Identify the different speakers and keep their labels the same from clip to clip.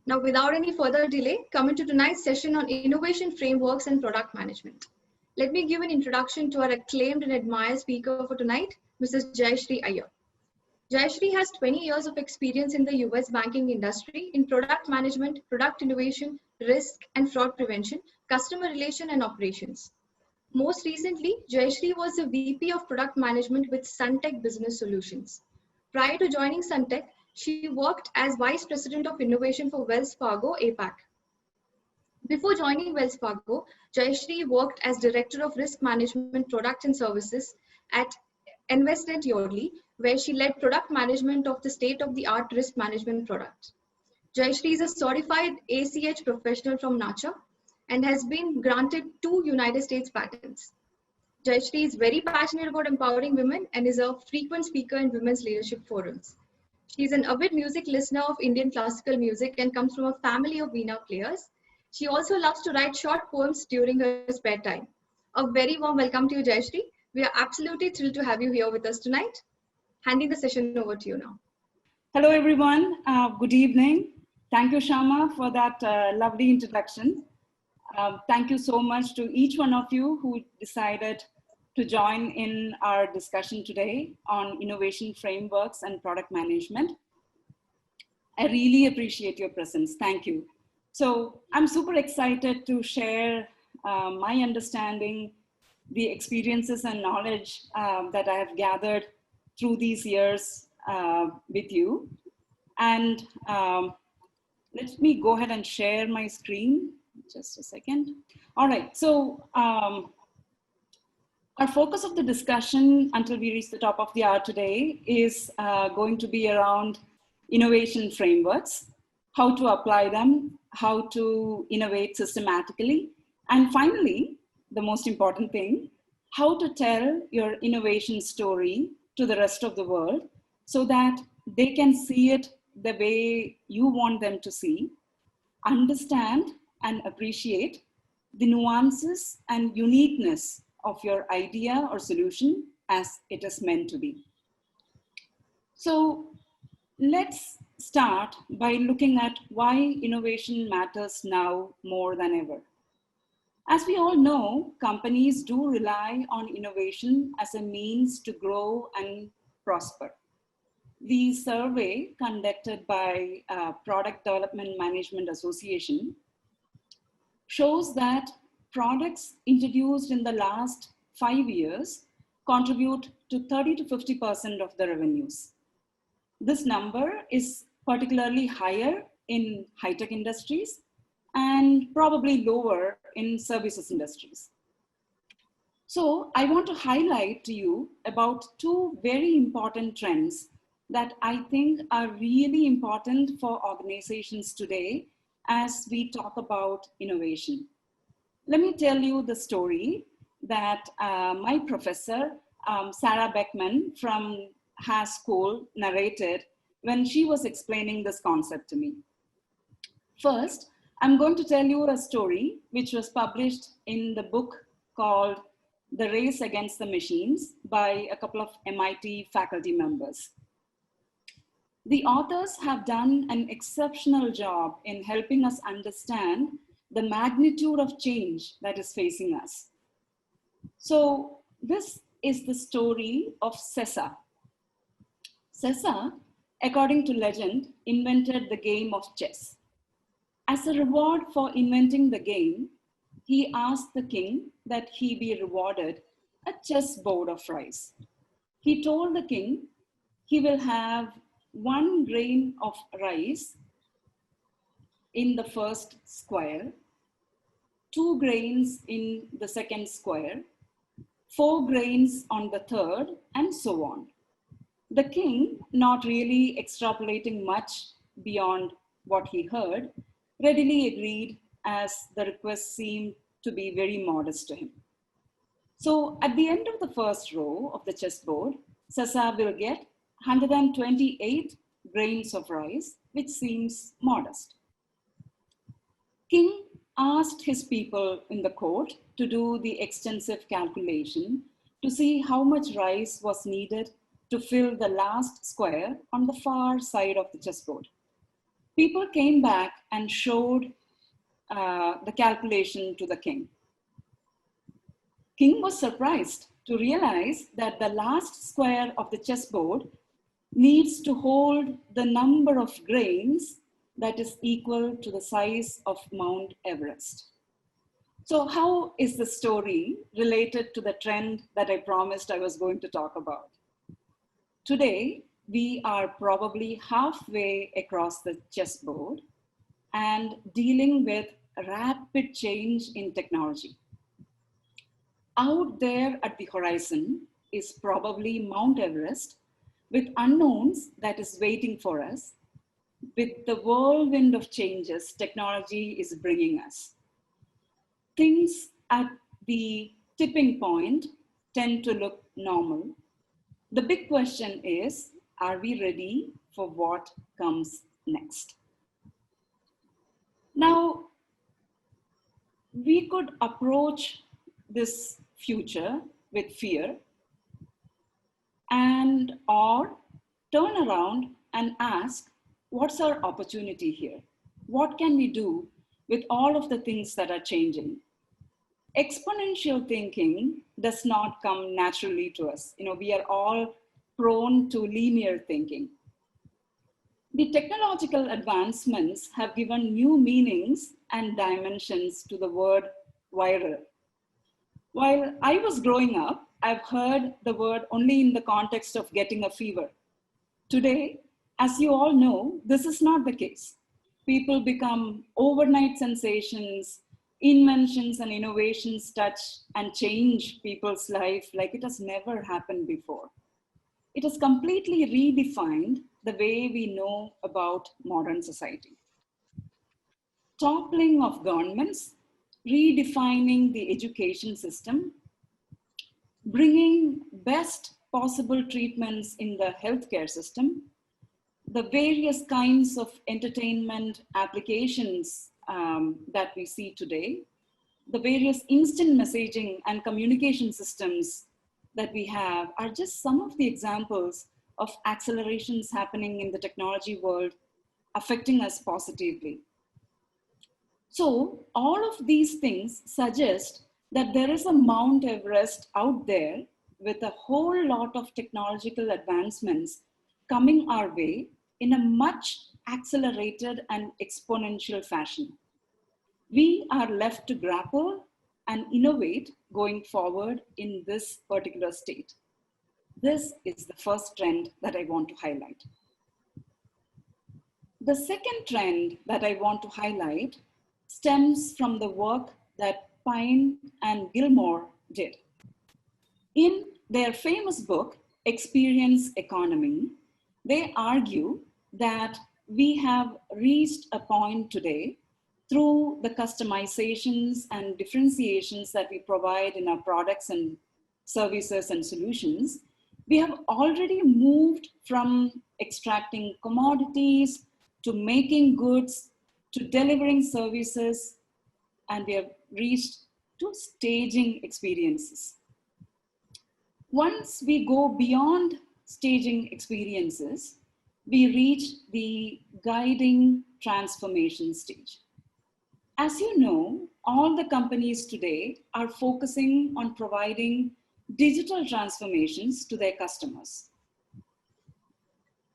Speaker 1: Now, without any further delay, coming to tonight's session on innovation frameworks and product management. Let me give an introduction to our acclaimed and admired speaker for tonight, Mrs. Jayasree Iyer. Jayasree has 20 years of experience in the US banking industry in product management, product innovation, risk and fraud prevention, customer relation and operations. Most recently, Jayasree was the VP of Product Management with Suntech Business Solutions. Prior to joining Suntech, she worked as Vice President of Innovation for Wells Fargo APAC. Before joining Wells Fargo, Jayasree worked as Director of Risk Management Products and Services at Envestnet Yodlee, where she led product management of the state-of-the-art risk management product. Jayasree is a certified ACH professional from NACHA and has been granted 2 United States patents. Jayasree is very passionate about empowering women and is a frequent speaker in women's leadership forums. She is an avid music listener of Indian classical music and comes from a family of Veena players. She also loves to write short poems during her spare time. A very warm welcome to you, Jayasree. We are absolutely thrilled to have you here with us tonight. Handing the session over to you now.
Speaker 2: Hello, everyone. Good evening. Thank you, Shama, for that lovely introduction. Thank you so much to each one of you who decided to join in our discussion today on innovation frameworks and product management. I really appreciate your presence. Thank you. So I'm super excited to share my understanding, the experiences and knowledge that I have gathered through these years with you. And let me go ahead and share my screen. Just a second. All right, so our focus of the discussion until we reach the top of the hour today is going to be around innovation frameworks, how to apply them, how to innovate systematically, and finally, the most important thing, how to tell your innovation story to the rest of the world so that they can see it the way you want them to see, understand and appreciate the nuances and uniqueness of your idea or solution as it is meant to be. So let's start by looking at why innovation matters now more than ever. As we all know, companies do rely on innovation as a means to grow and prosper. The survey conducted by Product Development Management Association shows that products introduced in the last 5 years contribute to 30 to 50% of the revenues. This number is particularly higher in high-tech industries and probably lower in services industries. So I want to highlight to you about 2 very important trends that I think are really important for organizations today as we talk about innovation. Let me tell you the story that my professor, Sarah Beckman from Haas School, narrated when she was explaining this concept to me. First, I'm going to tell you a story which was published in the book called The Race Against the Machines by a couple of MIT faculty members. The authors have done an exceptional job in helping us understand the magnitude of change that is facing us. So this is the story of Sessa. Sessa, according to legend, invented the game of chess. As a reward for inventing the game, he asked the king that he be rewarded a chessboard of rice. He told the king he will have 1 grain of rice in the first square, 2 grains in the second square, 4 grains on the third, and so on. The king, not really extrapolating much beyond what he heard, readily agreed as the request seemed to be very modest to him. So at the end of the first row of the chessboard, Sessa will get 128 grains of rice, which seems modest. King asked his people in the court to do the extensive calculation to see how much rice was needed to fill the last square on the far side of the chessboard. People came back and showed the calculation to the king. King was surprised to realize that the last square of the chessboard needs to hold the number of grains that is equal to the size of Mount Everest. So how is the story related to the trend that I promised I was going to talk about? Today, we are probably halfway across the chessboard and dealing with rapid change in technology. Out there at the horizon is probably Mount Everest with unknowns that is waiting for us, with the whirlwind of changes technology is bringing us. Things at the tipping point tend to look normal. The big question is, are we ready for what comes next? Now, we could approach this future with fear or turn around and ask, what's our opportunity here? What can we do with all of the things that are changing? Exponential thinking does not come naturally to us. We are all prone to linear thinking. The technological advancements have given new meanings and dimensions to the word viral. While I was growing up, I've heard the word only in the context of getting a fever. Today, as you all know, this is not the case. People become overnight sensations, inventions and innovations touch and change people's life like it has never happened before. It has completely redefined the way we know about modern society. Toppling of governments, redefining the education system, bringing best possible treatments in the healthcare system, the various kinds of entertainment applications that we see today, the various instant messaging and communication systems that we have are just some of the examples of accelerations happening in the technology world affecting us positively. So all of these things suggest that there is a Mount Everest out there with a whole lot of technological advancements coming our way in a much accelerated and exponential fashion. We are left to grapple and innovate going forward in this particular state. This is the first trend that I want to highlight. The second trend that I want to highlight stems from the work that Pine and Gilmore did. In their famous book, Experience Economy, they argue that we have reached a point today through the customizations and differentiations that we provide in our products and services and solutions. We have already moved from extracting commodities to making goods to delivering services, and we have reached to staging experiences. Once we go beyond staging experiences, we reach the guiding transformation stage. As you know, all the companies today are focusing on providing digital transformations to their customers.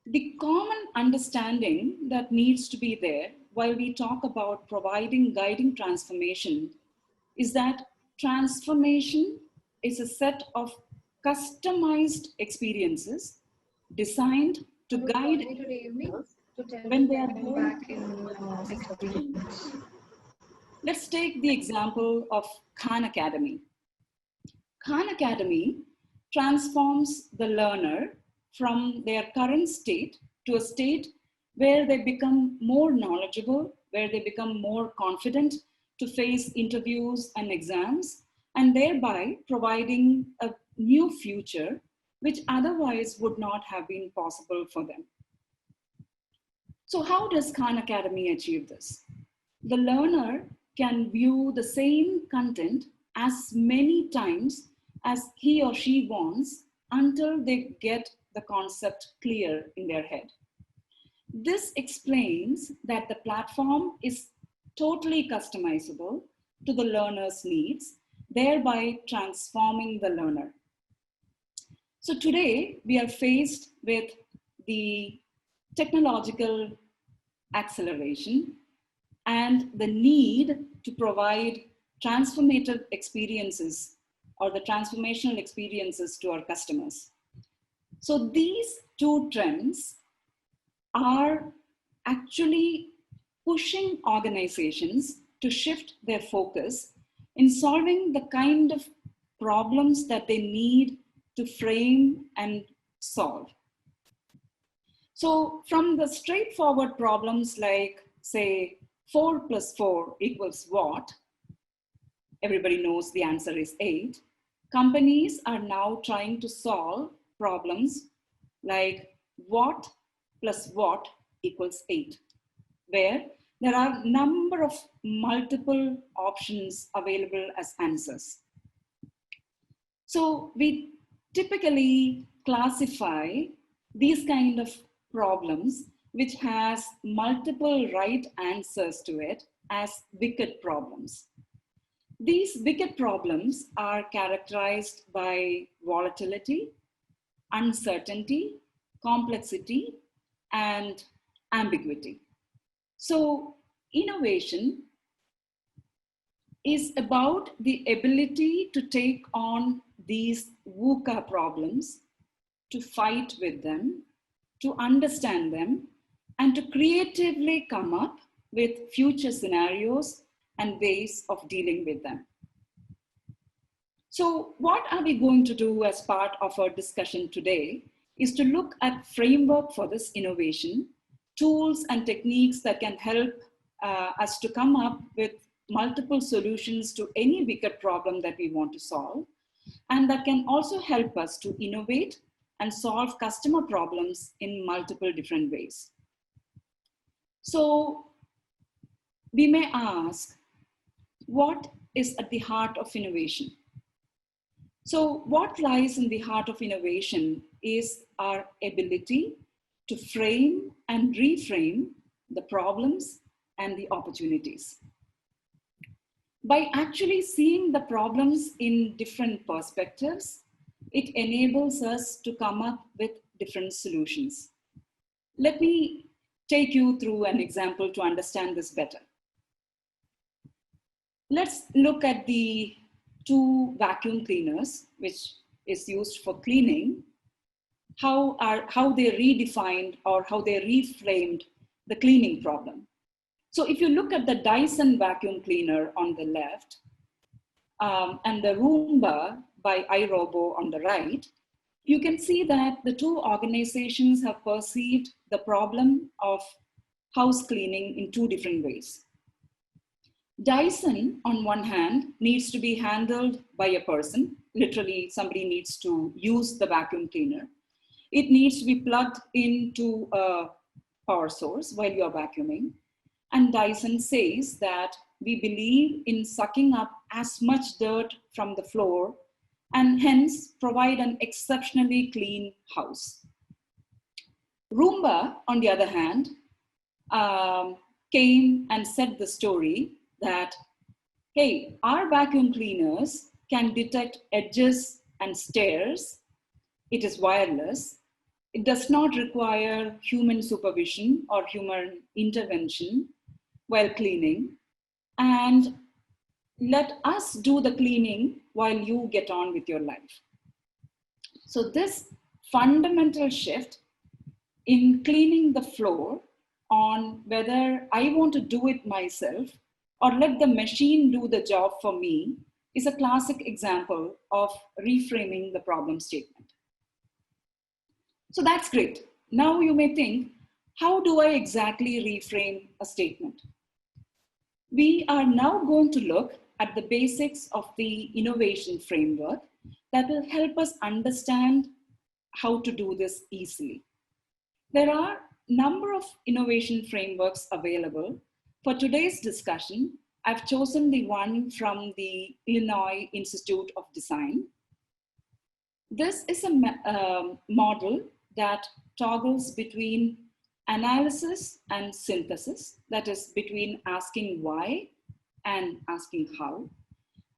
Speaker 2: The common understanding that needs to be there while we talk about providing guiding transformation is that transformation is a set of customized experiences designed to guide when they are back in. Let's take the example of Khan Academy. Khan Academy transforms the learner from their current state to a state where they become more knowledgeable, where they become more confident to face interviews and exams, and thereby providing a new future which otherwise would not have been possible for them. So how does Khan Academy achieve this? The learner can view the same content as many times as he or she wants until they get the concept clear in their head. This explains that the platform is totally customizable to the learner's needs, thereby transforming the learner. So today we are faced with the technological acceleration and the need to provide transformative experiences or the transformational experiences to our customers. So these two trends are actually pushing organizations to shift their focus in solving the kind of problems that they need to frame and solve. So from the straightforward problems like, say, 4 plus 4 equals what? Everybody knows the answer is 8. Companies are now trying to solve problems like what plus what equals 8, where there are a number of multiple options available as answers. So we typically classify these kind of problems which has multiple right answers to it as wicked problems. These wicked problems are characterized by volatility, uncertainty, complexity, and ambiguity. So innovation is about the ability to take on these VUCA problems, to fight with them, to understand them, and to creatively come up with future scenarios and ways of dealing with them. So what are we going to do as part of our discussion today is to look at framework for this innovation, tools and techniques that can help us to come up with multiple solutions to any wicked problem that we want to solve, and that can also help us to innovate and solve customer problems in multiple different ways. So we may ask, what is at the heart of innovation? So what lies in the heart of innovation is our ability to frame and reframe the problems and the opportunities. By actually seeing the problems in different perspectives, it enables us to come up with different solutions. Let me take you through an example to understand this better. Let's look at the 2 vacuum cleaners, which is used for cleaning, how they redefined or how they reframed the cleaning problem. So if you look at the Dyson vacuum cleaner on the left and the Roomba by iRobo on the right, you can see that the 2 organizations have perceived the problem of house cleaning in 2 different ways. Dyson, on one hand, needs to be handled by a person. Literally, somebody needs to use the vacuum cleaner. It needs to be plugged into a power source while you're vacuuming. And Dyson says that we believe in sucking up as much dirt from the floor and hence provide an exceptionally clean house. Roomba, on the other hand, came and said the story that, hey, our vacuum cleaners can detect edges and stairs. It is wireless. It does not require human supervision or human intervention while cleaning. And let us do the cleaning while you get on with your life. So this fundamental shift in cleaning the floor on whether I want to do it myself or let the machine do the job for me is a classic example of reframing the problem statement. So that's great. Now you may think, how do I exactly reframe a statement? We are now going to look at the basics of the innovation framework that will help us understand how to do this easily. There are a number of innovation frameworks available. For today's discussion, I've chosen the one from the Illinois Institute of Design. This is a model that toggles between analysis and synthesis, that is between asking why and asking how,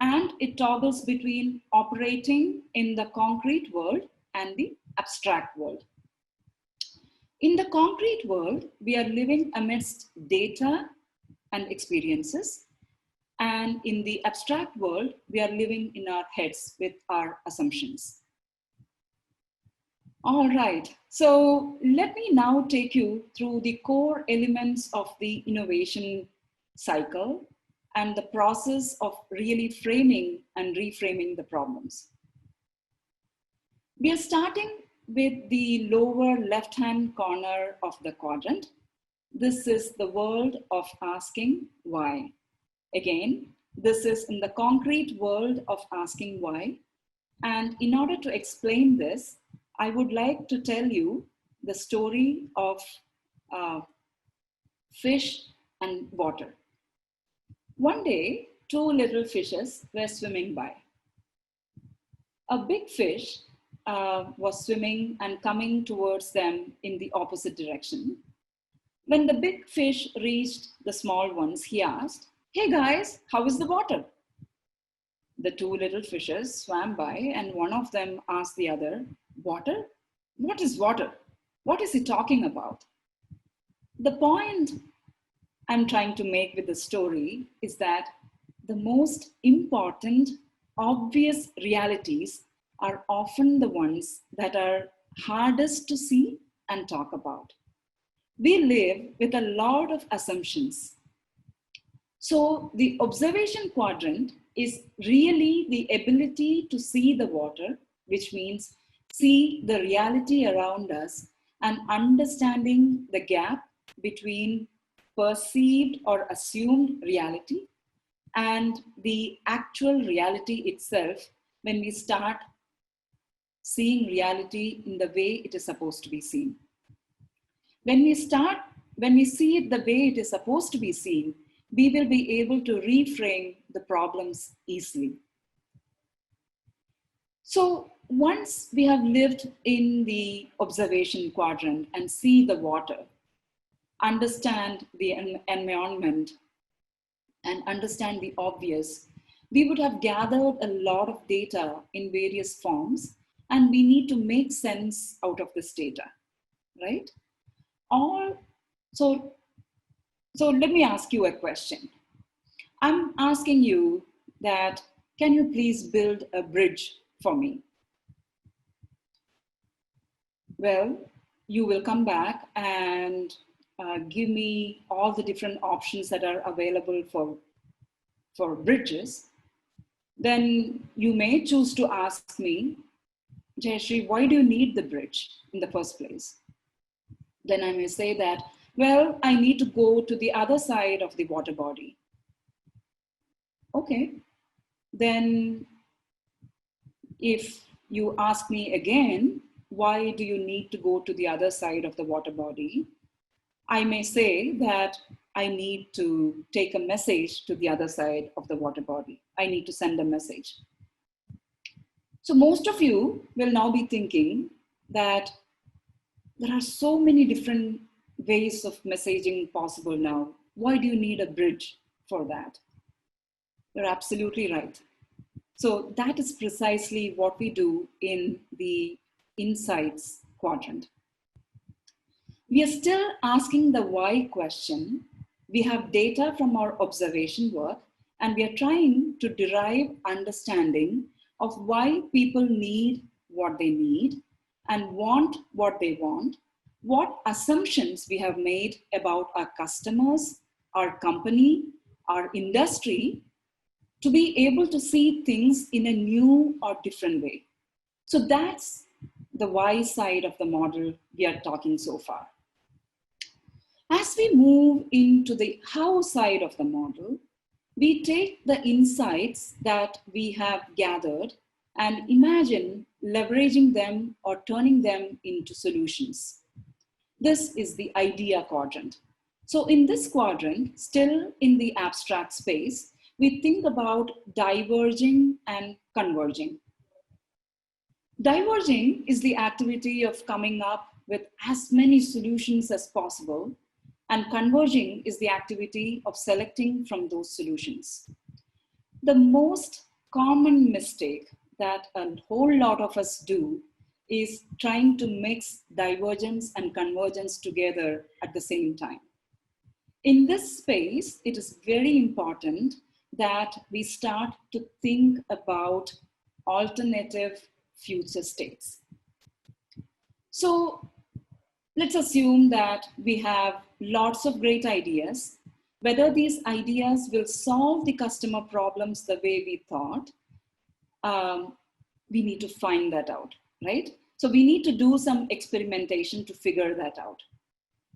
Speaker 2: and it toggles between operating in the concrete world and the abstract world. In the concrete world, we are living amidst data and experiences, and in the abstract world, we are living in our heads with our assumptions. All right, so let me now take you through the core elements of the innovation cycle and the process of really framing and reframing the problems. We are starting with the lower left-hand corner of the quadrant. This is the world of asking why. Again, this is in the concrete world of asking why. And in order to explain this, I would like to tell you the story of fish and water. One day, two little fishes were swimming by. A big fish was swimming and coming towards them in the opposite direction. When the big fish reached the small ones, he asked, "Hey guys, how is the water?" The two little fishes swam by and one of them asked the other, "Water? What is water? What is he talking about?" The point I'm trying to make with the story is that the most important, obvious realities are often the ones that are hardest to see and talk about. We live with a lot of assumptions. So the observation quadrant is really the ability to see the water, which means see the reality around us and understanding the gap between perceived or assumed reality and the actual reality itself when we start seeing reality in the way it is supposed to be seen. When we see it the way it is supposed to be seen, we will be able to reframe the problems easily. So once we have lived in the observation quadrant and see the water, understand the environment, and understand the obvious, we would have gathered a lot of data in various forms, and we need to make sense out of this data, right? So let me ask you a question. I'm asking you that, can you please build a bridge for me? Well, you will come back and give me all the different options that are available for bridges. Then you may choose to ask me, "Jayasree, why do you need the bridge in the first place?" Then I may say that, well, I need to go to the other side of the water body. Okay, then if you ask me again, why do you need to go to the other side of the water body? I may say that I need to take a message to the other side of the water body. I need to send a message. So most of you will now be thinking that there are so many different ways of messaging possible now. Why do you need a bridge for that? You're absolutely right. So that is precisely what we do in the insights quadrant. We are still asking the why question. We have data from our observation work, and we are trying to derive understanding of why people need what they need and want what they want, what assumptions we have made about our customers, our company, our industry, to be able to see things in a new or different way. So that's the why side of the model we are talking so far. As we move into the how side of the model, we take the insights that we have gathered and imagine leveraging them or turning them into solutions. This is the idea quadrant. So in this quadrant, still in the abstract space, we think about diverging and converging. Diverging is the activity of coming up with as many solutions as possible, and converging is the activity of selecting from those solutions. The most common mistake that a whole lot of us do is trying to mix divergence and convergence together at the same time. In this space, it is very important that we start to think about alternative future states. So let's assume that we have lots of great ideas. Whether these ideas will solve the customer problems the way we thought, we need to find that out, right? So we need to do some experimentation to figure that out.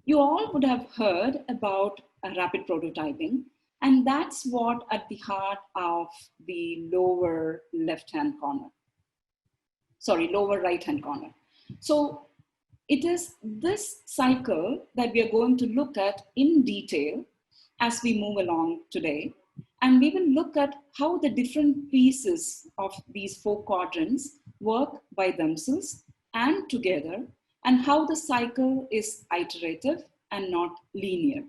Speaker 2: You all would have heard about rapid prototyping, and that's what at the heart of the lower right-hand corner. So it is this cycle that we are going to look at in detail as we move along today. And we will look at how the different pieces of these 4 quadrants work by themselves and together, and how the cycle is iterative and not linear.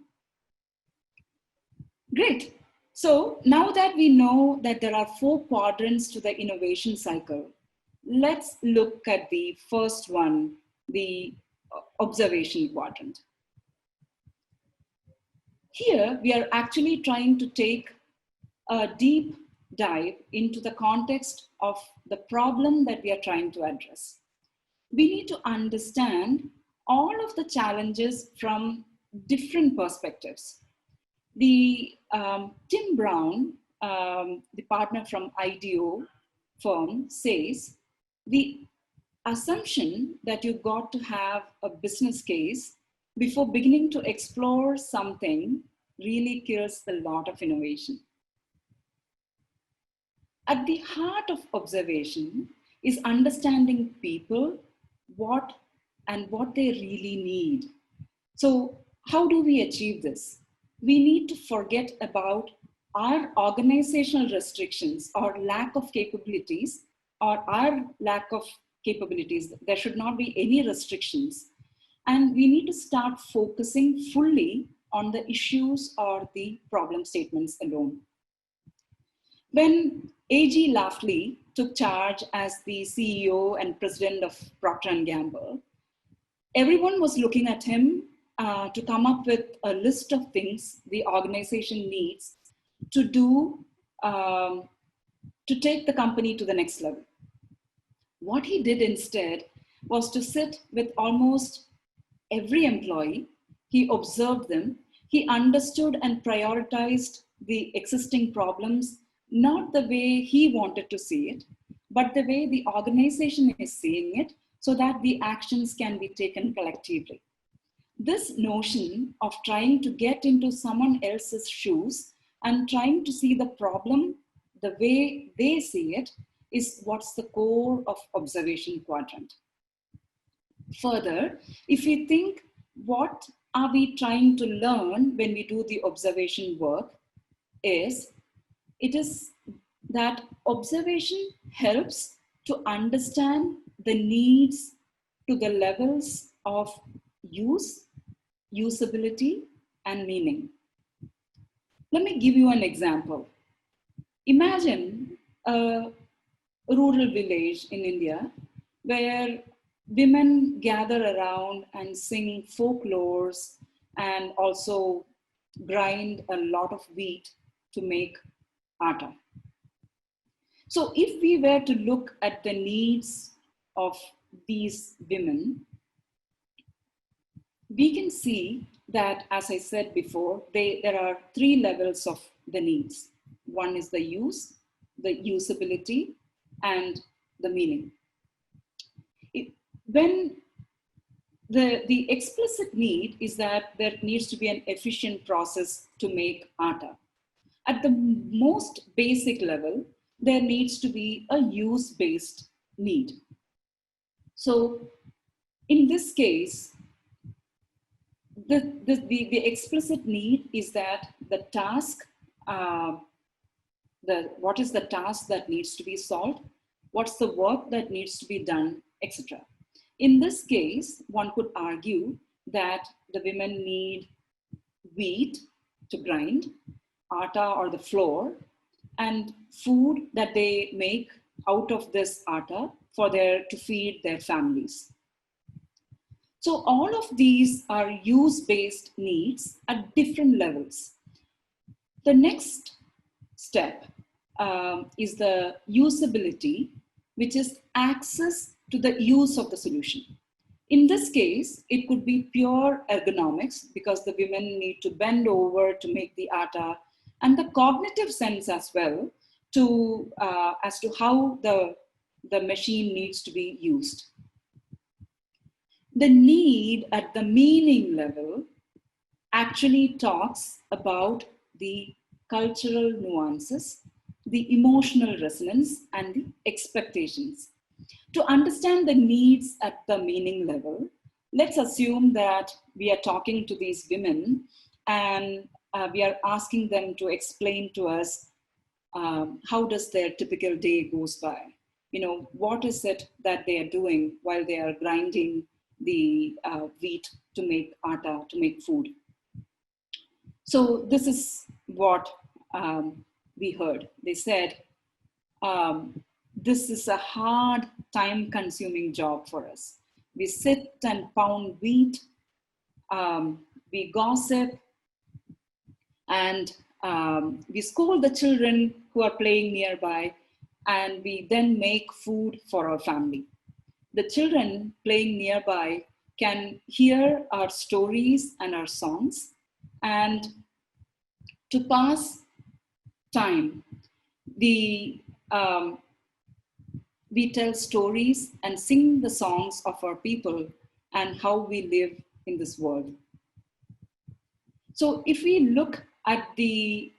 Speaker 2: Great. So now that we know that there are 4 quadrants to the innovation cycle, let's look at the first one, the observation quadrant. Here, we are actually trying to take a deep dive into the context of the problem that we are trying to address. We need to understand all of the challenges from different perspectives. Tim Brown, the partner from IDEO firm, says the assumption that you've got to have a business case before beginning to explore something really kills a lot of innovation. At the heart of observation is understanding people, what they really need. So how do we achieve this? We need to forget about our organizational restrictions or lack of capabilities, or our lack of capabilities. There should not be any restrictions. And we need to start focusing fully on the issues or the problem statements alone. When A.G. Lafley took charge as the CEO and president of Procter & Gamble, everyone was looking at him to come up with a list of things the organization needs to do to take the company to the next level. What he did instead was to sit with almost every employee. He observed them. He understood and prioritized the existing problems, not the way he wanted to see it, but the way the organization is seeing it, so that the actions can be taken collectively. This notion of trying to get into someone else's shoes and trying to see the problem the way they see it is what's the core of observation quadrant. Further, if we think, what are we trying to learn when we do the observation work, it is that observation helps to understand the needs to the levels of use, usability, and meaning. Let me give you an example. Imagine a rural village in India where women gather around and sing folklores and also grind a lot of wheat to make atta. So if we were to look at the needs of these women, we can see that, as I said before, there are 3 levels of the needs. One is the use, the usability, and the meaning. When the explicit need is that there needs to be an efficient process to make atta. At the most basic level, there needs to be a use-based need. So in this case, the explicit need is that the task, what is the task that needs to be solved, what's the work that needs to be done, etc. In this case, one could argue that the women need wheat to grind, atta or the flour, and food that they make out of this atta to feed their families. So all of these are use-based needs at different levels. The next step is the usability, which is access to the use of the solution. In this case, it could be pure ergonomics because the women need to bend over to make the atta, and the cognitive sense as well as to how the machine needs to be used. The need at the meaning level actually talks about the cultural nuances, the emotional resonance, and the expectations. To understand the needs at the meaning level, let's assume that we are talking to these women and we are asking them to explain to us how does their typical day goes by. What is it that they are doing while they are grinding the wheat to make atta, to make food. So this is what we heard. They said, this is a hard, time-consuming job for us. We sit and pound wheat, we gossip, and we scold the children who are playing nearby, and we then make food for our family. The children playing nearby can hear our stories and our songs, and to pass time, we tell stories and sing the songs of our people and how we live in this world. So if we look at the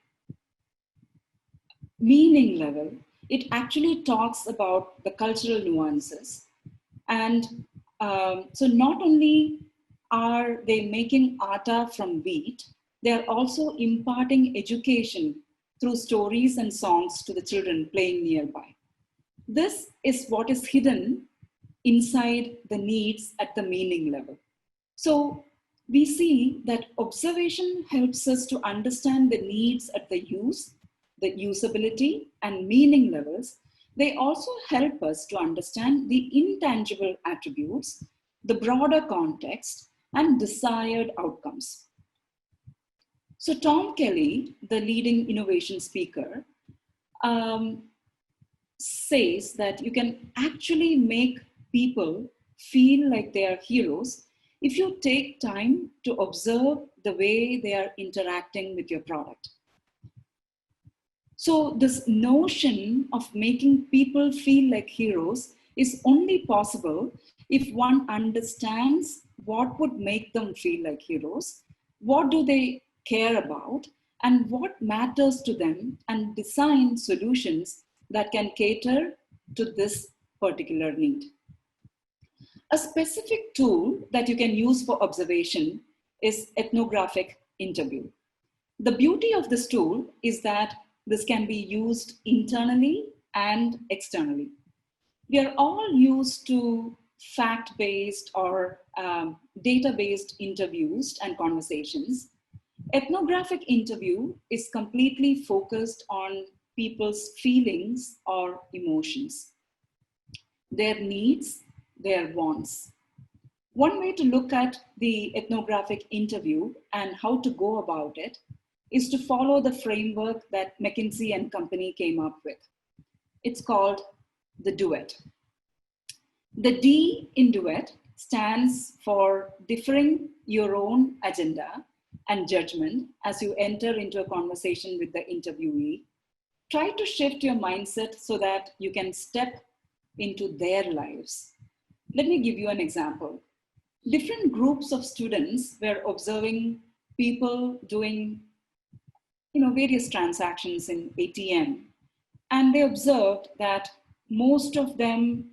Speaker 2: meaning level, it actually talks about the cultural nuances. And so not only are they making atta from wheat, they are also imparting education through stories and songs to the children playing nearby. This is what is hidden inside the needs at the meaning level. So we see that observation helps us to understand the needs at the use, the usability, and meaning levels. They also help us to understand the intangible attributes, the broader context, and desired outcomes. So Tom Kelly, the leading innovation speaker, says that you can actually make people feel like they are heroes if you take time to observe the way they are interacting with your product. So this notion of making people feel like heroes is only possible if one understands what would make them feel like heroes, what do they care about, and what matters to them, and design solutions that can cater to this particular need. A specific tool that you can use for observation is ethnographic interview. The beauty of this tool is that this can be used internally and externally. We are all used to fact-based or data-based interviews and conversations. Ethnographic interview is completely focused on people's feelings or emotions, their needs, their wants. One way to look at the ethnographic interview and how to go about it is to follow the framework that McKinsey and Company came up with. It's called the duet. The D in duet stands for differing your own agenda and judgment as you enter into a conversation with the interviewee. Try to shift your mindset so that you can step into their lives. Let me give you an example. Different groups of students were observing people doing various transactions in ATM. And they observed that most of them,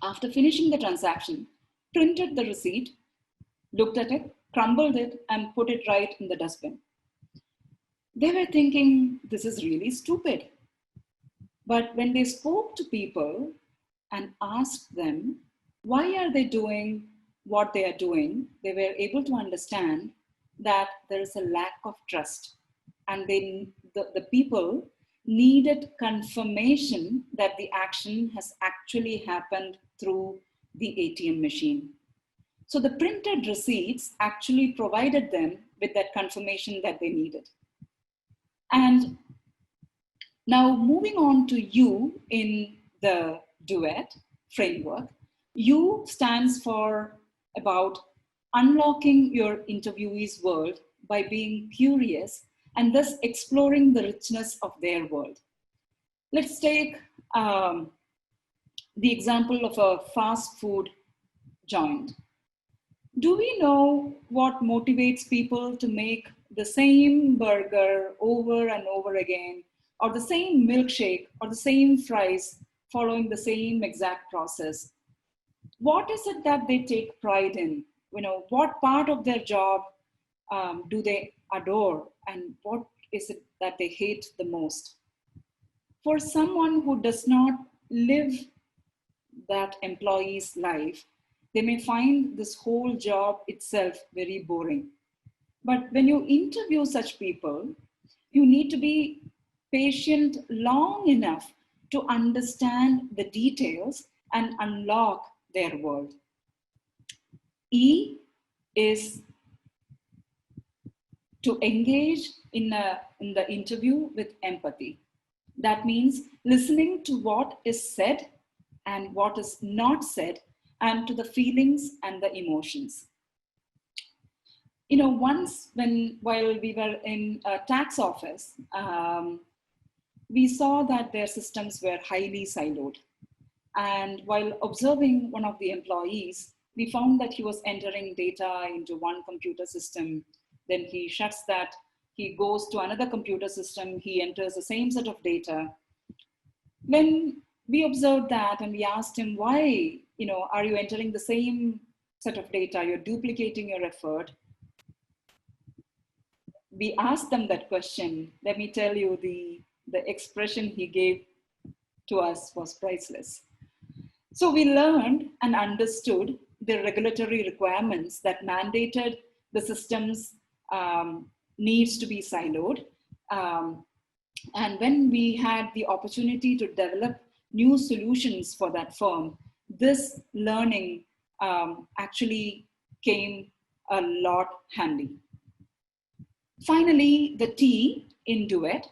Speaker 2: after finishing the transaction, printed the receipt, looked at it, crumbled it, and put it right in the dustbin. They were thinking, this is really stupid. But when they spoke to people and asked them why are they doing what they are doing, they were able to understand that there is a lack of trust, and the people needed confirmation that the action has actually happened through the ATM machine. So the printed receipts actually provided them with that confirmation that they needed. And now moving on to You in the duet framework, You stands for about unlocking your interviewee's world by being curious and thus exploring the richness of their world. Let's take the example of a fast food joint. Do we know what motivates people to make the same burger over and over again, or the same milkshake, or the same fries, following the same exact process? What is it that they take pride in? What part of their job do they adore, and what is it that they hate the most? For someone who does not live that employee's life, they may find this whole job itself very boring. But when you interview such people, you need to be patient long enough to understand the details and unlock their world. E is to engage in the interview with empathy. That means listening to what is said and what is not said, and to the feelings and the emotions. Once while we were in a tax office, we saw that their systems were highly siloed. And while observing one of the employees, we found that he was entering data into one computer system, then he shuts that, he goes to another computer system, he enters the same set of data. When we observed that and we asked him, why, are you entering the same set of data? You're duplicating your effort. We asked them that question. Let me tell you, the expression he gave to us was priceless. So we learned and understood the regulatory requirements that mandated the systems needs to be siloed. And when we had the opportunity to develop new solutions for that firm, this learning actually came a lot handy. Finally, the T in duet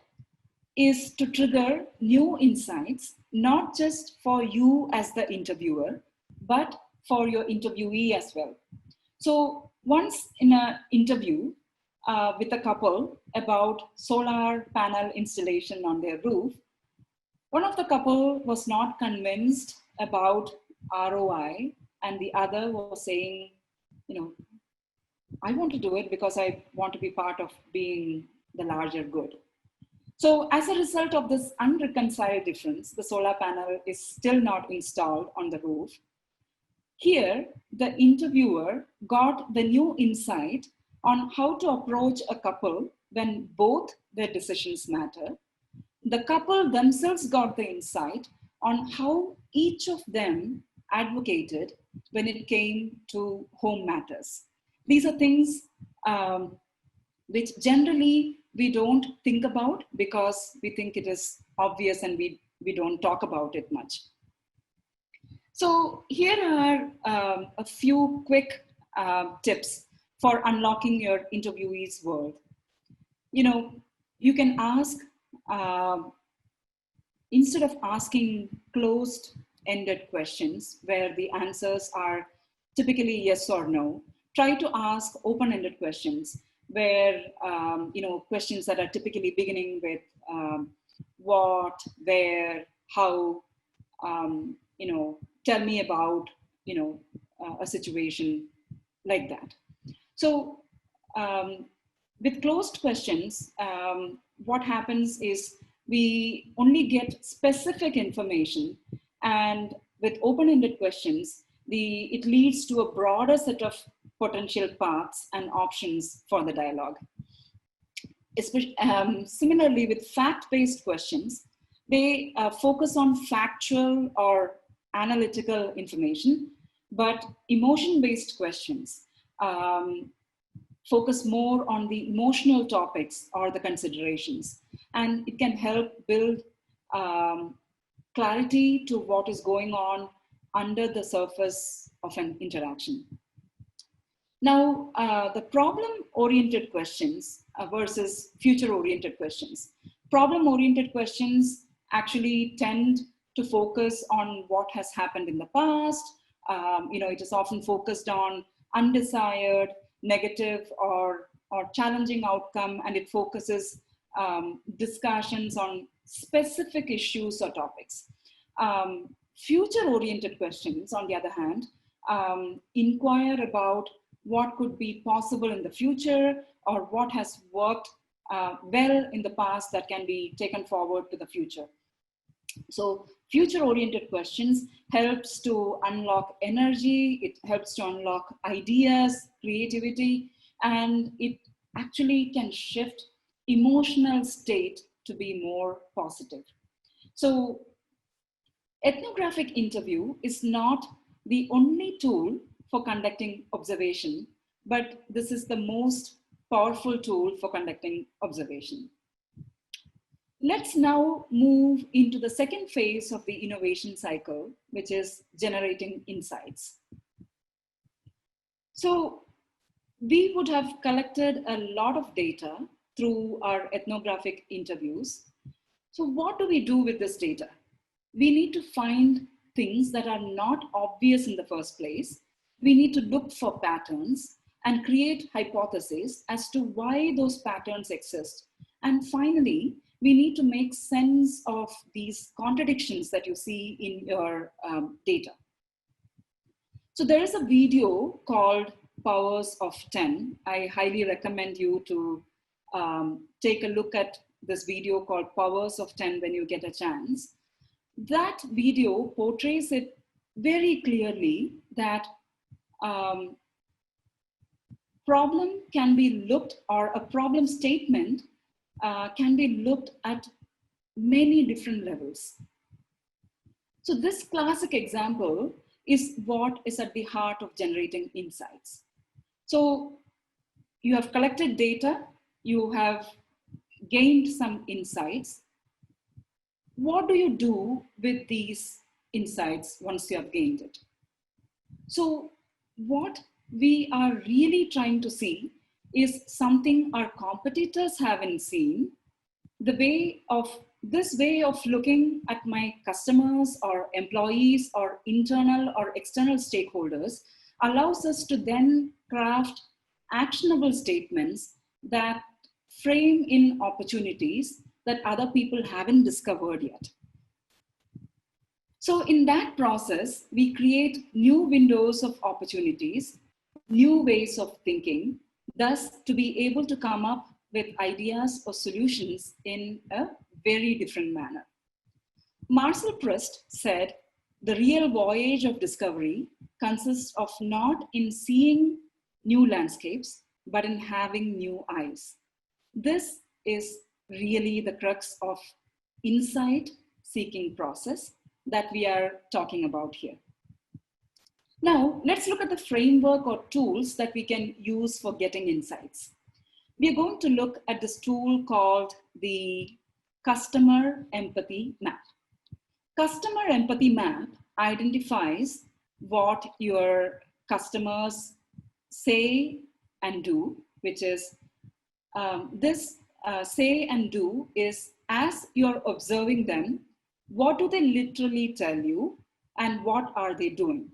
Speaker 2: is to trigger new insights, not just for you as the interviewer, but for your interviewee as well. So once in an interview with a couple about solar panel installation on their roof, one of the couple was not convinced about ROI, and the other was saying, I want to do it because I want to be part of being the larger good. So as a result of this unreconciled difference, the solar panel is still not installed on the roof. Here, the interviewer got the new insight on how to approach a couple when both their decisions matter. The couple themselves got the insight on how each of them advocated when it came to home matters. These are things which generally we don't think about because we think it is obvious and we don't talk about it much. So here are a few quick tips for unlocking your interviewee's world. You can ask, instead of asking closed-ended questions where the answers are typically yes or no, try to ask open-ended questions where, questions that are typically beginning with what, where, how, tell me about, a situation like that. So with closed questions, what happens is we only get specific information, and with open-ended questions, it leads to a broader set of potential paths and options for the dialogue. Similarly, with fact-based questions, they focus on factual or analytical information, but emotion-based questions focus more on the emotional topics or the considerations, and it can help build clarity to what is going on under the surface of an interaction. Now, the problem-oriented questions versus future-oriented questions. Problem-oriented questions actually tend to focus on what has happened in the past. It is often focused on undesired, negative, or challenging outcome, and it focuses discussions on specific issues or topics. Future-oriented questions, on the other hand, inquire about what could be possible in the future or what has worked well in the past that can be taken forward to the future. So future-oriented questions helps to unlock energy, it helps to unlock ideas, creativity, and it actually can shift emotional state to be more positive. So ethnographic interview is not the only tool for conducting observation, but this is the most powerful tool for conducting observation. Let's now move into the second phase of the innovation cycle, which is generating insights. So we would have collected a lot of data through our ethnographic interviews. So what do we do with this data? We need to find things that are not obvious in the first place. We need to look for patterns and create hypotheses as to why those patterns exist. And finally, we need to make sense of these contradictions that you see in your data. So there is a video called Powers of 10. I highly recommend you to take a look at this video called Powers of 10 when you get a chance. That video portrays it very clearly that problem can be looked, or a problem statement can be looked at many different levels. So this classic example is what is at the heart of generating insights. So you have collected data, you have gained some insights. What do you do with these insights once you have gained it? So what we are really trying to see is something our competitors haven't seen. This way of looking at my customers or employees or internal or external stakeholders allows us to then craft actionable statements that frame in opportunities that other people haven't discovered yet. So in that process, we create new windows of opportunities, new ways of thinking, thus to be able to come up with ideas or solutions in a very different manner. Marcel Proust said, the real voyage of discovery consists of not in seeing new landscapes, but in having new eyes. This is really the crux of insight-seeking process that we are talking about here. Now, let's look at the framework or tools that we can use for getting insights. We are going to look at this tool called the Customer Empathy Map. Customer Empathy Map identifies what your customers say and do, which is this say and do is as you're observing them, what do they literally tell you and what are they doing?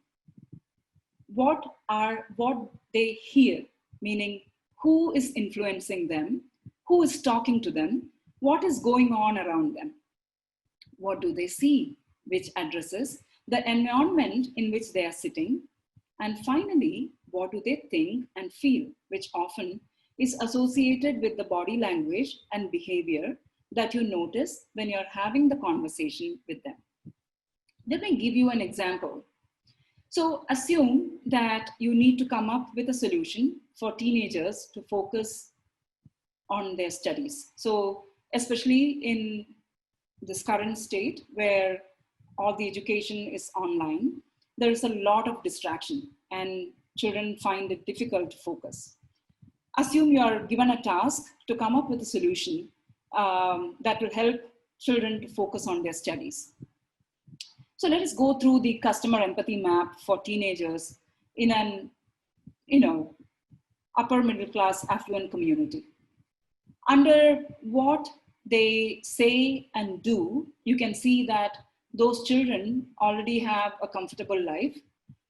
Speaker 2: What they hear, meaning who is influencing them, who is talking to them, what is going on around them? What do they see, which addresses the environment in which they are sitting? And finally, what do they think and feel, which often is associated with the body language and behavior that you notice when you're having the conversation with them. Let me give you an example. So assume that you need to come up with a solution for teenagers to focus on their studies. So especially in this current state where all the education is online, there is a lot of distraction and children find it difficult to focus. Assume you are given a task to come up with a solution that will help children to focus on their studies. So let us go through the customer empathy map for teenagers in an, upper middle class affluent community. Under what they say and do, you can see that those children already have a comfortable life,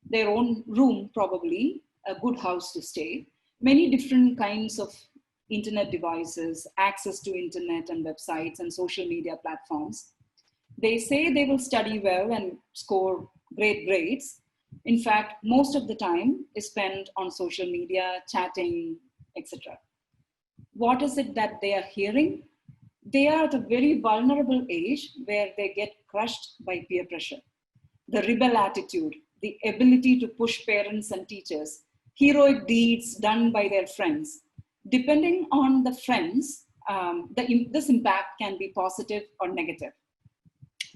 Speaker 2: their own room probably, a good house to stay, many different kinds of internet devices, access to internet and websites and social media platforms. They say they will study well and score great grades. In fact, most of the time is spent on social media, chatting, etc. What is it that they are hearing? They are at a very vulnerable age where they get crushed by peer pressure. The rebel attitude, the ability to push parents and teachers, heroic deeds done by their friends. Depending on the friends, this impact can be positive or negative.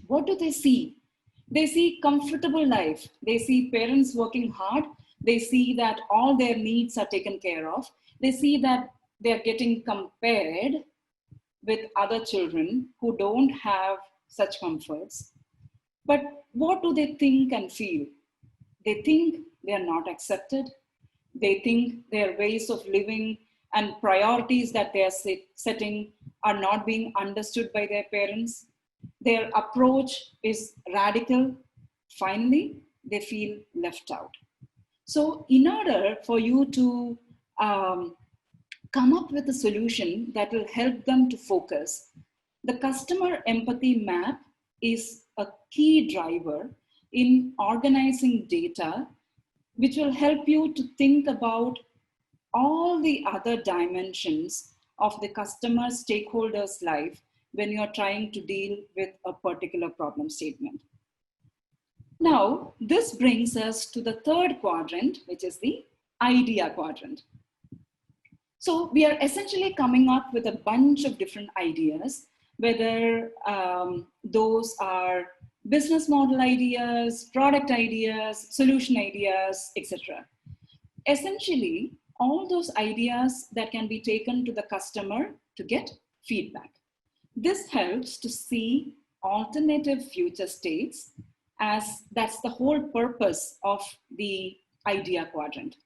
Speaker 2: What do they see? They see comfortable life. They see parents working hard. They see that all their needs are taken care of. They see that they're getting compared with other children who don't have such comforts. But what do they think and feel? They think they are not accepted. They think their ways of living and priorities that they are setting are not being understood by their parents. Their approach is radical. Finally, they feel left out. So in order for you to come up with a solution that will help them to focus, the customer empathy map is a key driver in organizing data, which will help you to think about all the other dimensions of the customer stakeholder's life when you're trying to deal with a particular problem statement. Now, this brings us to the third quadrant, which is the idea quadrant. So we are essentially coming up with a bunch of different ideas, whether those are business model ideas, product ideas, solution ideas, etc. Essentially, all those ideas that can be taken to the customer to get feedback. This helps to see alternative future states, as that's the whole purpose of the idea quadrant.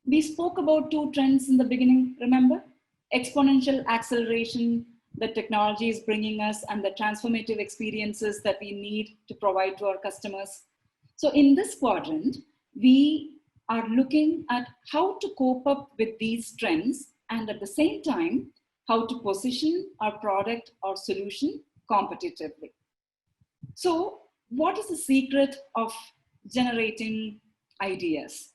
Speaker 2: We spoke about two trends in the beginning, remember? Exponential acceleration that technology is bringing us and the transformative experiences that we need to provide to our customers. So in this quadrant, we are looking at how to cope up with these trends and at the same time, how to position our product or solution competitively. So what is the secret of generating ideas?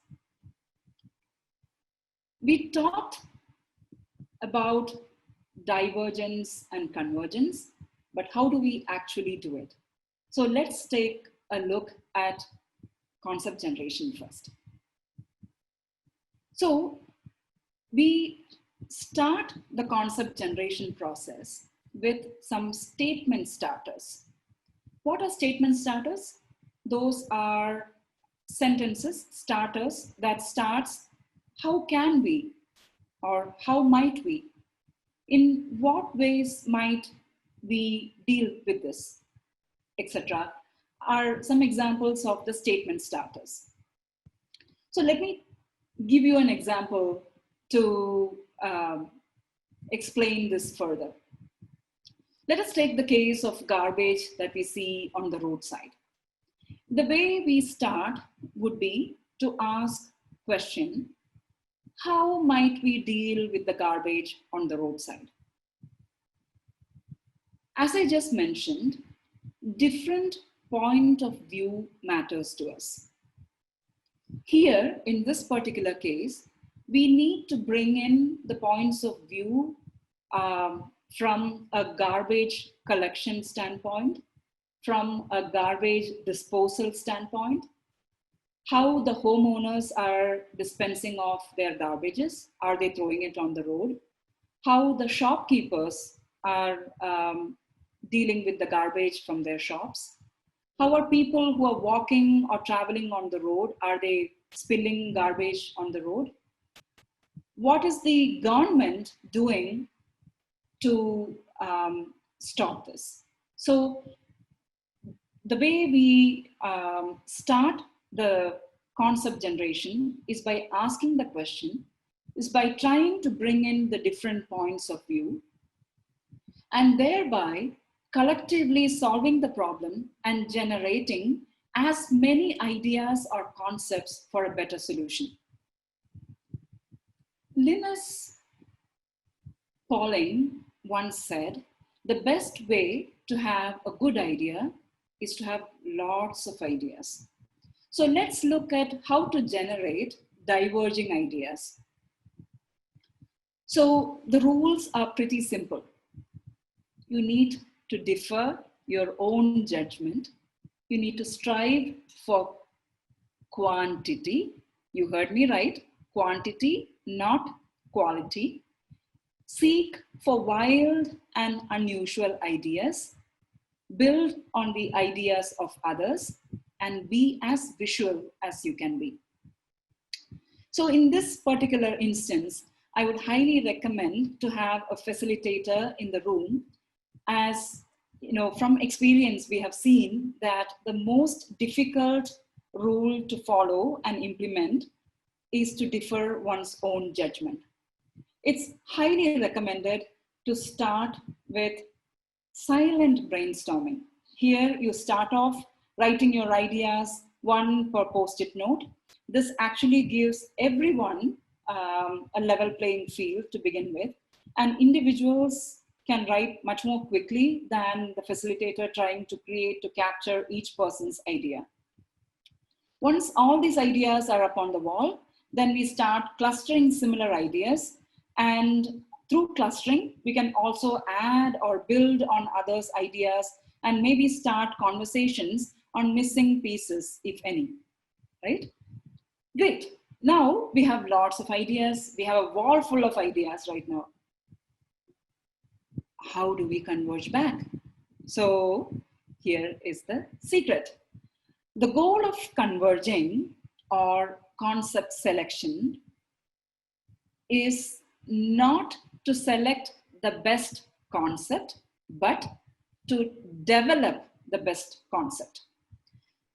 Speaker 2: We talked about divergence and convergence, but how do we actually do it? So let's take a look at concept generation first. So we start the concept generation process with some statement starters. What are statement starters? Those are sentences, starters that starts, how can we, or how might we? In what ways might we deal with this, etc. are some examples of the statement starters. So let me give you an example to explain this further. Let us take the case of garbage that we see on the roadside. The way we start would be to ask question, how might we deal with the garbage on the roadside? As I just mentioned, different point of view matters to us. Here, in this particular case, we need to bring in the points of view from a garbage collection standpoint, from a garbage disposal standpoint, how the homeowners are dispensing of their garbages, are they throwing it on the road, how the shopkeepers are dealing with the garbage from their shops, How are people who are walking or traveling on the road? Are they spilling garbage on the road? What is the government doing to stop this? So the way we start the concept generation is by asking the question, is by trying to bring in the different points of view, and thereby collectively solving the problem and generating as many ideas or concepts for a better solution. Linus Pauling once said, the best way to have a good idea is to have lots of ideas. So let's look at how to generate diverging ideas. So the rules are pretty simple. You need to defer your own judgment. You need to strive for quantity. You heard me right, quantity, not quality. Seek for wild and unusual ideas. Build on the ideas of others and be as visual as you can be. So in this particular instance, I would highly recommend to have a facilitator in the room. As you know, from experience, we have seen that the most difficult rule to follow and implement is to defer one's own judgment. It's highly recommended to start with silent brainstorming. Here you start off writing your ideas, one per post-it note. This actually gives everyone a level playing field to begin with, and individuals can write much more quickly than the facilitator trying to capture each person's idea. Once all these ideas are up on the wall, then we start clustering similar ideas, and through clustering, we can also add or build on others' ideas and maybe start conversations on missing pieces, if any, right? Great. Now we have lots of ideas. We have a wall full of ideas right now. How do we converge back? So here is the secret. The goal of converging or concept selection is not to select the best concept, but to develop the best concept.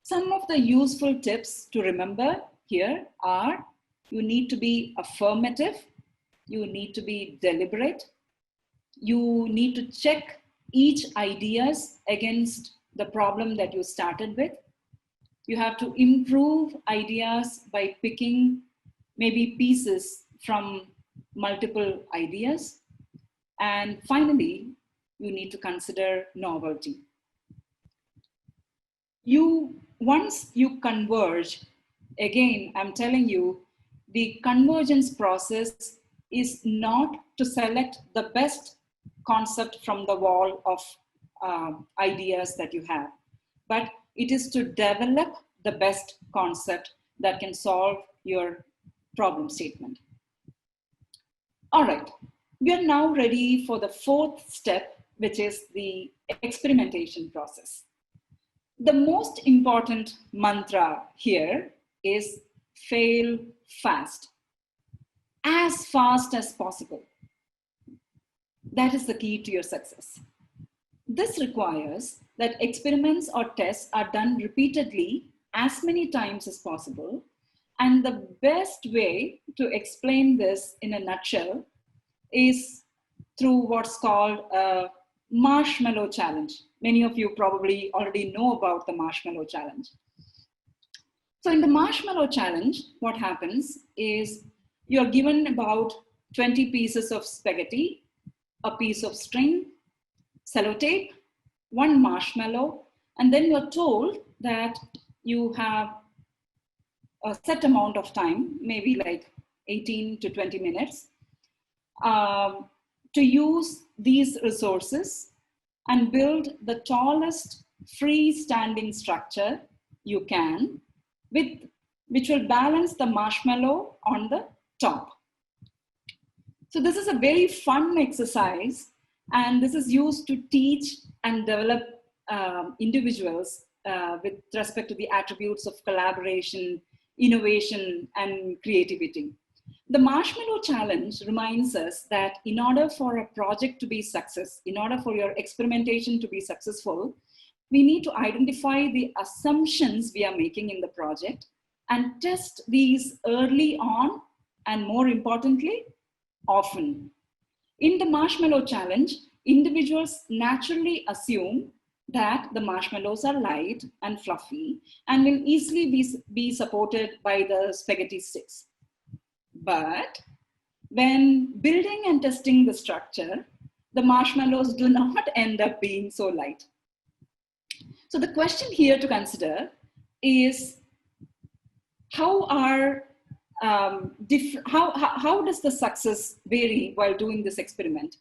Speaker 2: Some of the useful tips to remember here are: you need to be affirmative, you need to be deliberate, you need to check each ideas against the problem that you started with. You have to improve ideas by picking maybe pieces from multiple ideas. And finally, you need to consider novelty. Once you converge, again, I'm telling you, the convergence process is not to select the best concept from the wall of ideas that you have, but it is to develop the best concept that can solve your problem statement. All right, we are now ready for the fourth step, which is the experimentation process. The most important mantra here is fail fast as possible. That is the key to your success. This requires that experiments or tests are done repeatedly as many times as possible. And the best way to explain this in a nutshell is through what's called a Marshmallow challenge. Many of you probably already know about the Marshmallow challenge. So in the Marshmallow challenge, what happens is you're given about 20 pieces of spaghetti, a piece of string, sellotape, one marshmallow, and then you're told that you have a set amount of time, maybe like 18 to 20 minutes, to use these resources and build the tallest freestanding structure you can, which will balance the marshmallow on the top. So this is a very fun exercise, and this is used to teach and develop individuals with respect to the attributes of collaboration, innovation, and creativity. The Marshmallow Challenge reminds us that in order for a project to be success, in order for your experimentation to be successful, we need to identify the assumptions we are making in the project and test these early on, and more importantly, often. In the Marshmallow Challenge, individuals naturally assume that the marshmallows are light and fluffy and will easily be supported by the spaghetti sticks. But when building and testing the structure, the marshmallows do not end up being so light. So the question here to consider is how does the success vary while doing this experiment?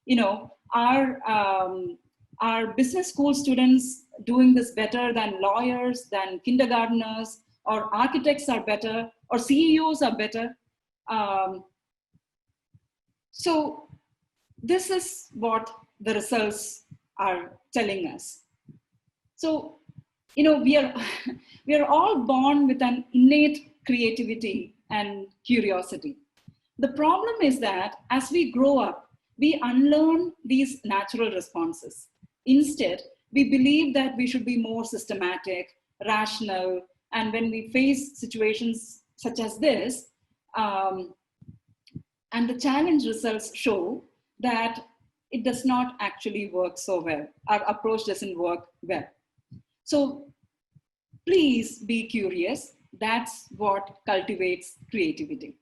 Speaker 2: You know, are business school students doing this better than lawyers, than kindergartners, or architects are better, or CEOs are better? So this is what the results are telling us. So, you know, we are all born with an innate creativity and curiosity. The problem is that as we grow up, we unlearn these natural responses. Instead, we believe that we should be more systematic, rational, and when we face situations such as this, and the challenge results show that it does not actually work so well. Our approach doesn't work well. So please be curious. That's what cultivates creativity.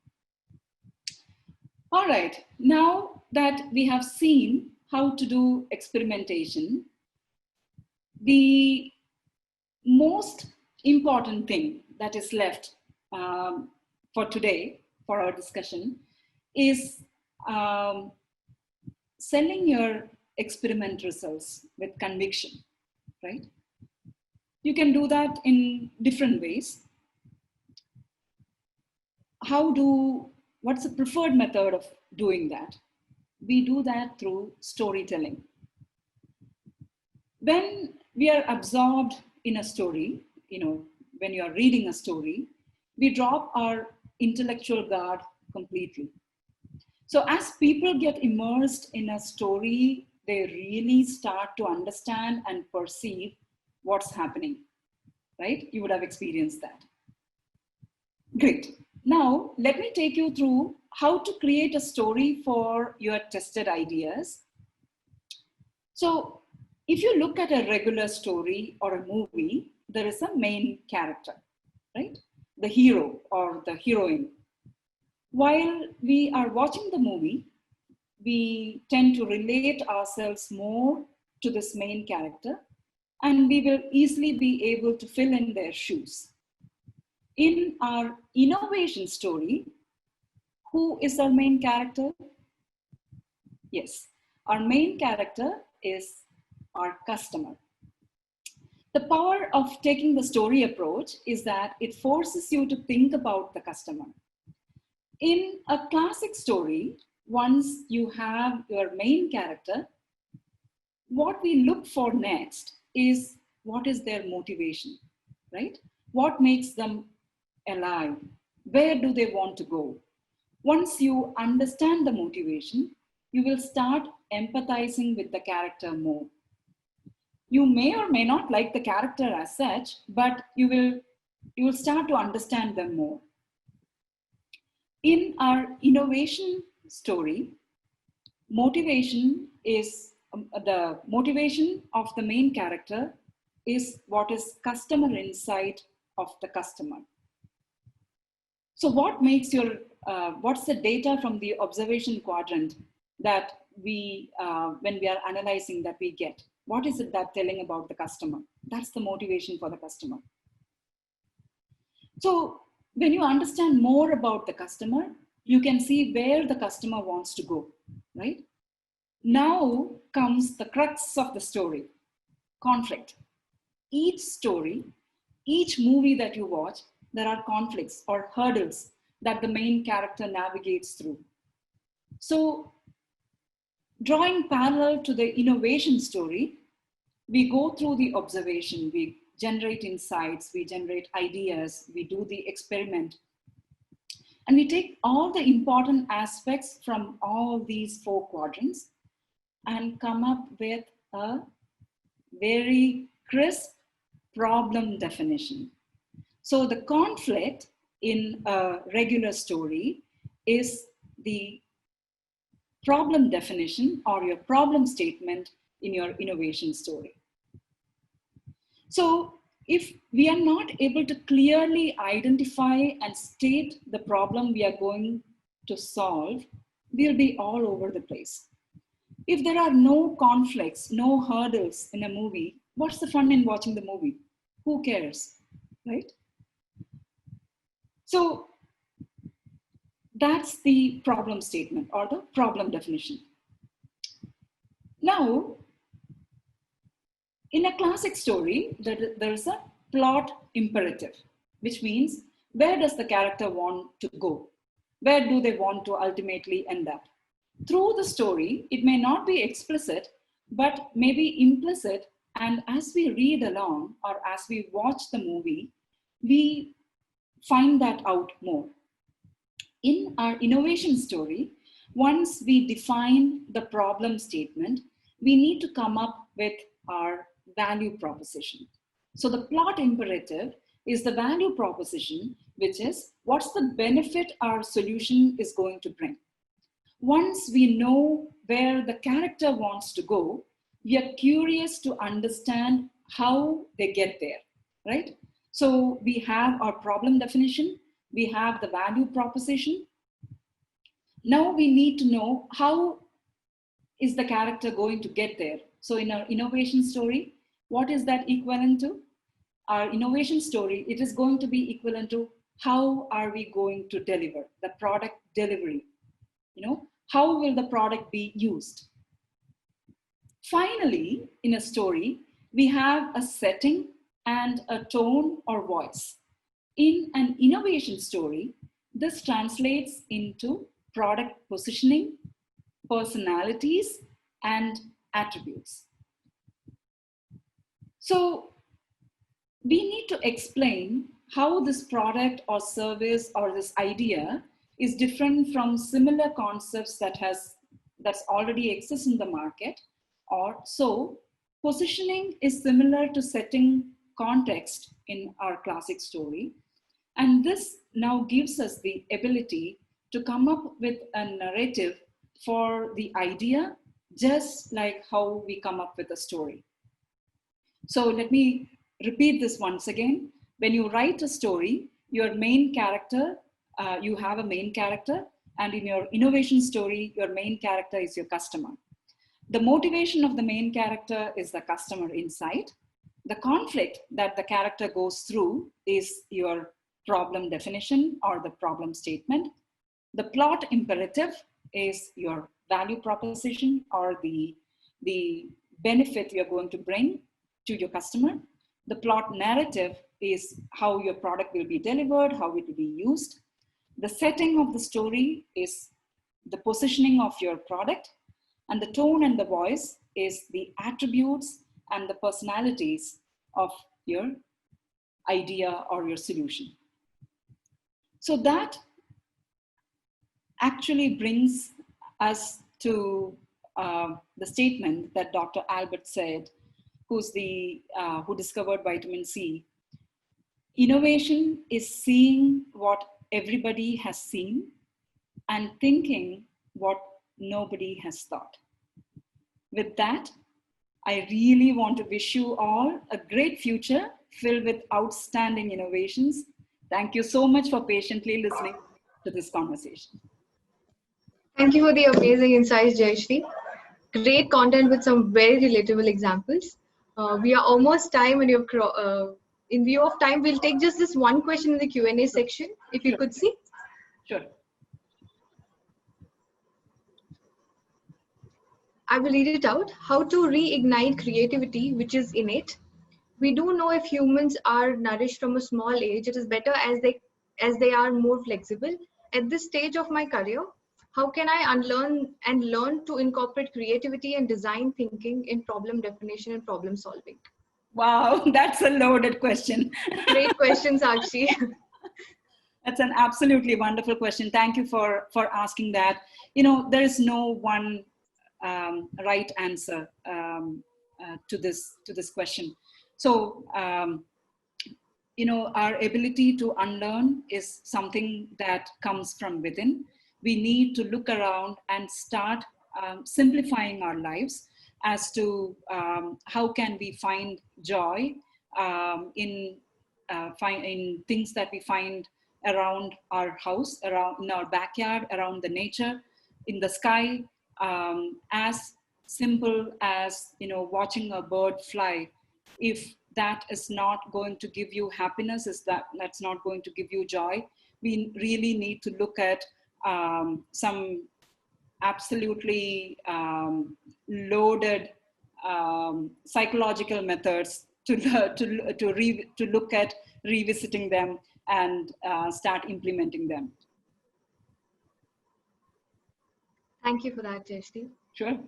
Speaker 2: All right, now that we have seen how to do experimentation, the most important thing that is left for today, for our discussion, is selling your experiment results with conviction, right? You can do that in different ways. What's the preferred method of doing that? We do that through storytelling. When we are absorbed in a story, you know, when you are reading a story, we drop our intellectual guard completely. So as people get immersed in a story, they really start to understand and perceive what's happening, right? You would have experienced that. Great. Now, let me take you through how to create a story for your tested ideas. So if you look at a regular story or a movie, there is a main character, right? The hero or the heroine. While we are watching the movie, we tend to relate ourselves more to this main character, and we will easily be able to fill in their shoes. In our innovation story, who is our main character? Yes, our main character is our customer. The power of taking the story approach is that it forces you to think about the customer. In a classic story, once you have your main character, what we look for next is what is their motivation, right? What makes them alive? Where do they want to go? Once you understand the motivation, you will start empathizing with the character more. You may or may not like the character as such, but you will start to understand them more. In our innovation story, motivation is the motivation of the main character is what is customer insight of the customer. So what makes your, what's the data from the observation quadrant that we, when we are analyzing that we get? What is it that telling about the customer? That's the motivation for the customer. So when you understand more about the customer, you can see where the customer wants to go, right? Now comes the crux of the story, conflict. Each story, each movie that you watch, there are conflicts or hurdles that the main character navigates through. So drawing parallel to the innovation story, we go through the observation, we generate insights, we generate ideas, we do the experiment. And we take all the important aspects from all these 4 quadrants and come up with a very crisp problem definition. So the conflict in a regular story is the problem definition or your problem statement in your innovation story. So if we are not able to clearly identify and state the problem we are going to solve, we'll be all over the place. If there are no conflicts, no hurdles in a movie, what's the fun in watching the movie? Who cares, right? So that's the problem statement or the problem definition. Now, in a classic story, there's a plot imperative, which means where does the character want to go? Where do they want to ultimately end up? Through the story, it may not be explicit, but maybe implicit. And as we read along or as we watch the movie, we find that out more. In our innovation story, once we define the problem statement, we need to come up with our value proposition. So the plot imperative is the value proposition, which is what's the benefit our solution is going to bring. Once we know where the character wants to go, we are curious to understand how they get there, right? So we have our problem definition, we have the value proposition. Now we need to know how is the character going to get there. So in our innovation story, what is that equivalent to? Our innovation story, it is going to be equivalent to how are we going to deliver the product delivery? You know, how will the product be used? Finally, in a story, we have a setting and a tone or voice. In an innovation story, this translates into product positioning, personalities, and attributes. So we need to explain how this product or service or this idea is different from similar concepts that's already exist in the market. Or so positioning is similar to setting context in our classic story. And this now gives us the ability to come up with a narrative for the idea, just like how we come up with a story. So let me repeat this once again. When you write a story, your main character, you have a main character, and in your innovation story, your main character is your customer. The motivation of the main character is the customer insight. The conflict that the character goes through is your problem definition or the problem statement. The plot imperative is your value proposition or the benefit you're going to bring to your customer. The plot narrative is how your product will be delivered, how it will be used. The setting of the story is the positioning of your product, and the tone and the voice is the attributes and the personalities of your idea or your solution. So that actually brings us to the statement that Dr. Albert said, who discovered vitamin C. Innovation is seeing what everybody has seen and thinking what nobody has thought. With that, I really want to wish you all a great future filled with outstanding innovations. Thank you so much for patiently listening to this conversation.
Speaker 1: Thank you for the amazing insights, Jayasree. Great content with some very relatable examples. We are almost time, and in view of time, we'll take just this one question in the Q&A section, if you
Speaker 2: Sure.
Speaker 1: could see.
Speaker 2: Sure.
Speaker 1: I will read it out. How to reignite creativity, which is innate. We do know if humans are nourished from a small age, it is better as they are more flexible. At this stage of my career, how can I unlearn and learn to incorporate creativity and design thinking in problem definition and problem solving?
Speaker 2: Wow, that's a loaded question.
Speaker 1: Great question, Sakshi.
Speaker 2: That's an absolutely wonderful question. Thank you for asking that. There is no one right answer to this question. So, our ability to unlearn is something that comes from within. We need to look around and start simplifying our lives as to how can we find joy in things that we find around our house, around in our backyard, around the nature, in the sky, as simple as watching a bird fly. If that is not going to give you happiness, that's not going to give you joy, we really need to look at some absolutely loaded psychological methods to look at revisiting them and start implementing them.
Speaker 1: Thank you for that, Jayasree.
Speaker 2: Sure.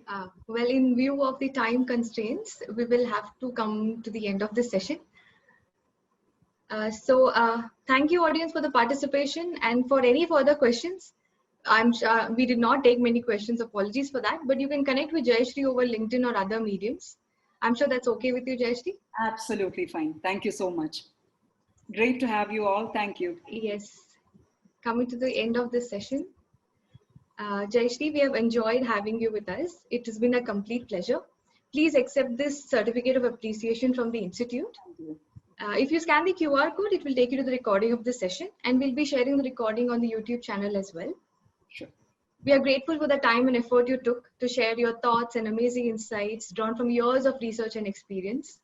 Speaker 1: Well, in view of the time constraints, we will have to come to the end of this session. So thank you, audience, for the participation, and for any further questions. I'm sure we did not take many questions. Apologies for that, but you can connect with Jayasree over LinkedIn or other mediums. I'm sure that's okay with you, Jayasree?
Speaker 2: Absolutely fine. Thank you so much. Great to have you all. Thank you.
Speaker 1: Yes. Coming to the end of this session. Jayasree, we have enjoyed having you with us. It has been a complete pleasure. Please accept this certificate of appreciation from the Institute. If you scan the QR code, it will take you to the recording of this session, and we'll be sharing the recording on the YouTube channel as well.
Speaker 2: Sure.
Speaker 1: We are grateful for the time and effort you took to share your thoughts and amazing insights drawn from years of research and experience.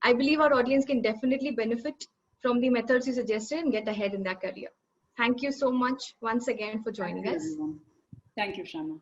Speaker 1: I believe our audience can definitely benefit from the methods you suggested and get ahead in their career. Thank you so much once again for joining us.
Speaker 2: Thank you, Shama.